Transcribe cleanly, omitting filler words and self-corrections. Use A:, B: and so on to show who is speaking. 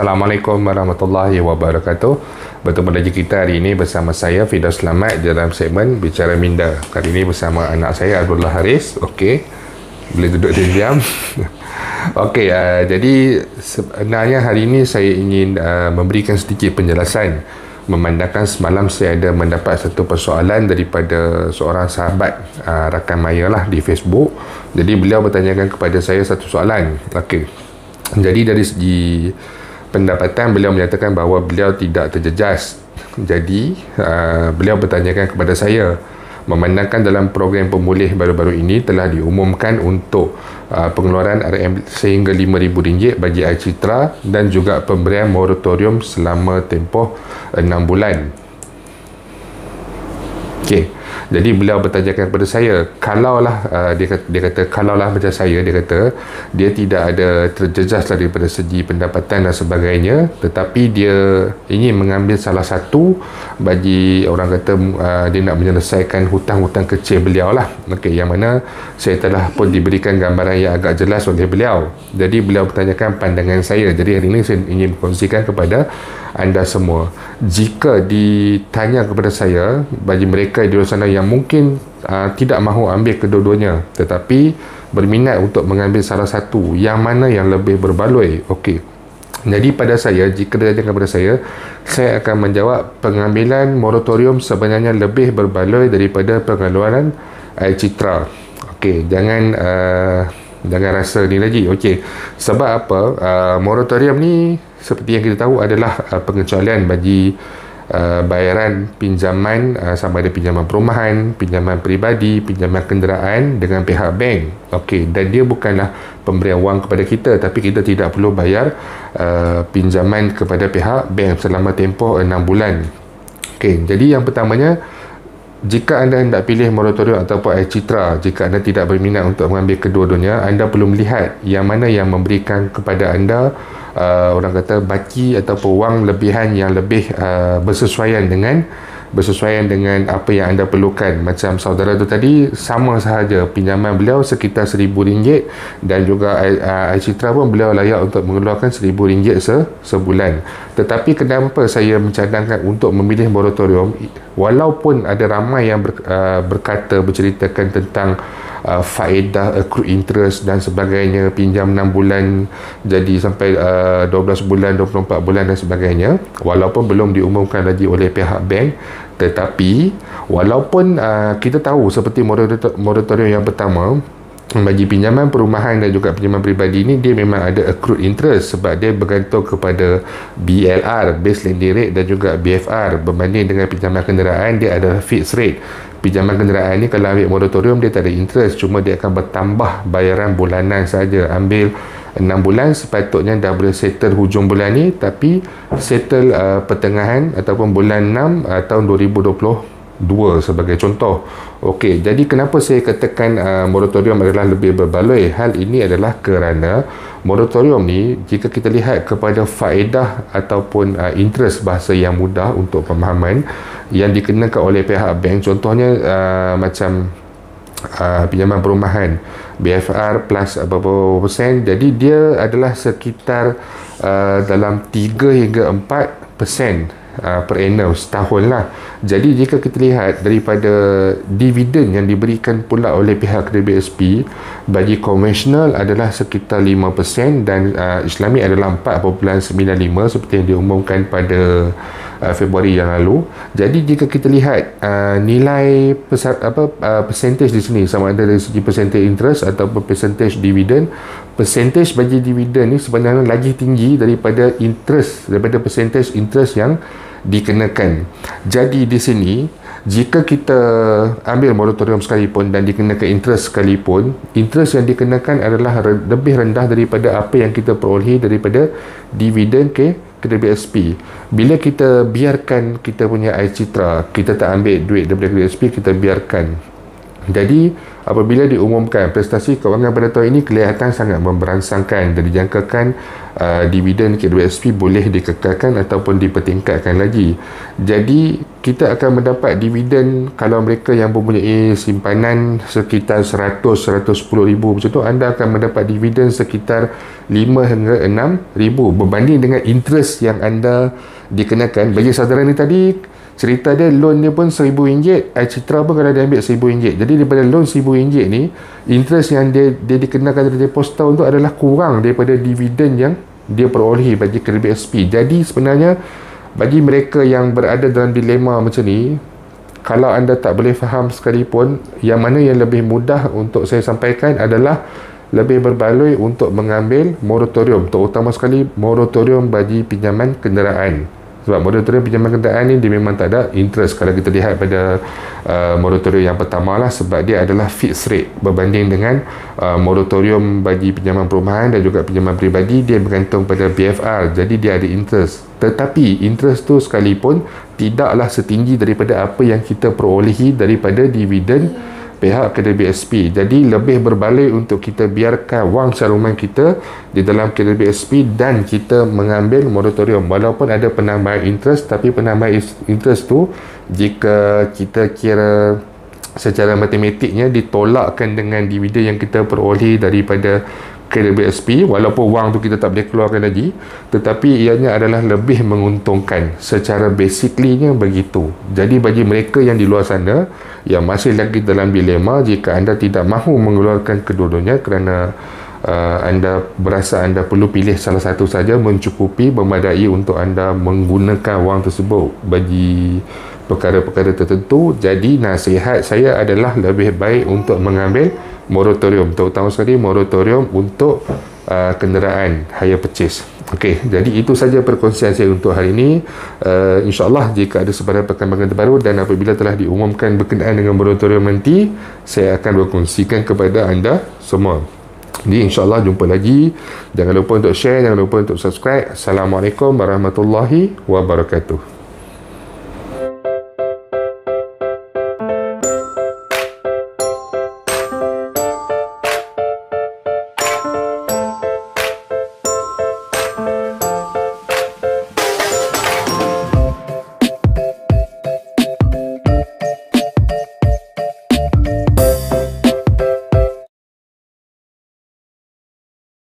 A: Assalamualaikum warahmatullahi wabarakatuh. Bertemu lagi kita hari ini bersama saya Firdaus Selamat dalam segmen Bicara Minda. Kali ini bersama anak saya Abdullah Haris. Okey, boleh duduk diam. Okey, jadi sebenarnya hari ini saya ingin memberikan sedikit penjelasan memandangkan semalam saya ada mendapat satu persoalan daripada seorang sahabat rakan maya lah di Facebook. Jadi beliau bertanyakan kepada saya satu soalan. Okey, jadi dari segi pendapatan beliau menyatakan bahawa beliau tidak terjejas. Jadi beliau bertanyakan kepada saya, memandangkan dalam program pemulih baru-baru ini telah diumumkan untuk pengeluaran RM sehingga RM5,000 bagi air citra dan juga pemberian moratorium selama tempoh 6 bulan. Okey, jadi beliau bertanyakan kepada saya, kalaulah dia kata kalaulah macam saya, dia kata dia tidak ada terjejas daripada segi pendapatan dan sebagainya, tetapi dia ingin mengambil salah satu bagi orang kata dia nak menyelesaikan hutang-hutang kecil beliau lah. Okey, yang mana saya telah pun diberikan gambaran yang agak jelas oleh beliau. Jadi beliau bertanyakan pandangan saya. Jadi hari ini saya ingin kongsikan kepada anda semua. Jika ditanya kepada saya, bagi mereka di luar sana yang mungkin tidak mahu ambil kedua-duanya tetapi berminat untuk mengambil salah satu, yang mana yang lebih berbaloi? Okey, jadi pada saya, jika ditanya kepada saya akan menjawab pengambilan moratorium sebenarnya lebih berbaloi daripada pengeluaran air citra. Okey, jangan rasa ni lagi. Okey, sebab apa? Moratorium ni seperti yang kita tahu adalah pengecualian bagi bayaran pinjaman, sama ada pinjaman perumahan, pinjaman peribadi, pinjaman kenderaan dengan pihak bank. Okey, dan dia bukanlah pemberian wang kepada kita, tapi kita tidak perlu bayar pinjaman kepada pihak bank selama tempoh 6 bulan. Okey, jadi yang pertamanya, jika anda hendak pilih moratorium ataupun air citra, jika anda tidak berminat untuk mengambil kedua-duanya, anda perlu melihat yang mana yang memberikan kepada anda orang kata baki ataupun wang lebihan yang lebih bersesuaian dengan apa yang anda perlukan. Macam saudara tu tadi, sama sahaja pinjaman beliau sekitar RM1,000 dan juga air citra pun beliau layak untuk mengeluarkan RM1,000 sebulan. Tetapi kenapa saya mencadangkan untuk memilih moratorium, walaupun ada ramai yang berceritakan tentang faedah accrued interest dan sebagainya, pinjam 6 bulan jadi sampai 12 bulan, 24 bulan dan sebagainya, walaupun belum diumumkan lagi oleh pihak bank. Tetapi walaupun kita tahu seperti moratorium yang pertama bagi pinjaman perumahan dan juga pinjaman peribadi ini, dia memang ada accrued interest sebab dia bergantung kepada BLR, base lending rate, dan juga BFR. Berbanding dengan pinjaman kenderaan, dia ada fixed rate. Pinjaman kenderaan ni kalau ambil moratorium, dia tak ada interest, cuma dia akan bertambah bayaran bulanan saja. Ambil 6 bulan, sepatutnya dah boleh settle hujung bulan ni, tapi settle pertengahan ataupun bulan 6 tahun 2022 sebagai contoh. Okey, jadi kenapa saya katakan moratorium adalah lebih berbaloi? Hal ini adalah kerana moratorium ni, jika kita lihat kepada faedah ataupun interest, bahasa yang mudah untuk pemahaman, yang dikenakan oleh pihak bank, contohnya macam pinjaman perumahan BFR plus berapa persen, jadi dia adalah sekitar dalam 3 hingga 4% per annum setahun lah. Jadi jika kita lihat daripada dividen yang diberikan pula oleh pihak KDBSP, bagi konvensional adalah sekitar 5% dan Islami adalah 4.95 seperti yang diumumkan pada Februari yang lalu. Jadi jika kita lihat nilai percentage di sini, sama ada dari segi percentage interest ataupun percentage dividen, percentage bagi dividen ni sebenarnya lagi tinggi daripada percentage interest yang dikenakan. Jadi di sini, jika kita ambil moratorium sekalipun dan dikenakan interest sekalipun, interest yang dikenakan adalah lebih rendah daripada apa yang kita perolehi daripada dividen KDBSP. Bila kita biarkan kita punya air citra, kita tak ambil duit daripada KDBSP, kita biarkan Jadi apabila diumumkan prestasi kewangan pada tahun ini kelihatan sangat memberangsangkan dan dijangkakan dividen KWSP boleh dikekalkan ataupun dipertingkatkan lagi. Jadi kita akan mendapat dividen kalau mereka yang mempunyai simpanan sekitar 100-110 ribu macam tu, anda akan mendapat dividen sekitar 5 hingga 6 ribu berbanding dengan interest yang anda dikenakan. Bagi saudara ni tadi cerita dia, loan dia pun RM1,000, Citra pun kalau dia ambil RM1,000. Jadi daripada loan RM1,000 ni, interest yang dia dikenakan dari pos tahun tu adalah kurang daripada dividen yang dia perolehi bagi KWSP. Jadi sebenarnya bagi mereka yang berada dalam dilema macam ni, kalau anda tak boleh faham sekalipun, yang mana yang lebih mudah untuk saya sampaikan adalah lebih berbaloi untuk mengambil moratorium, terutama sekali moratorium bagi pinjaman kenderaan. Sebab moratorium pinjaman kenderaan ni dia memang tak ada interest kalau kita lihat pada moratorium yang pertama lah, sebab dia adalah fixed rate berbanding dengan moratorium bagi pinjaman perumahan dan juga pinjaman peribadi, dia bergantung pada BFR, jadi dia ada interest. Tetapi interest tu sekalipun tidaklah setinggi daripada apa yang kita perolehi daripada dividen pihak KWSP. Jadi lebih berbaloi untuk kita biarkan wang caruman kita di dalam KWSP dan kita mengambil moratorium walaupun ada penambahan interest, tapi penambahan interest tu jika kita kira secara matematiknya ditolakkan dengan dividen yang kita peroleh daripada KWSP, walaupun wang tu kita tak boleh keluarkan lagi, tetapi ianya adalah lebih menguntungkan secara basically-nya begitu. Jadi bagi mereka yang di luar sana yang masih lagi dalam dilema, jika anda tidak mahu mengeluarkan kedua-duanya kerana anda berasa anda perlu pilih salah satu saja, mencukupi, memadai untuk anda menggunakan wang tersebut bagi perkara-perkara tertentu, jadi nasihat saya adalah lebih baik untuk mengambil moratorium, terutama sekali moratorium untuk kenderaan hire purchase. Okey, jadi itu saja perkongsian saya untuk hari ini. InsyaAllah jika ada sebarang perkembangan terbaru dan apabila telah diumumkan berkenaan dengan moratorium nanti, saya akan berkongsikan kepada anda semua. Jadi insyaAllah jumpa lagi. Jangan lupa untuk share, jangan lupa untuk subscribe. Assalamualaikum warahmatullahi wabarakatuh.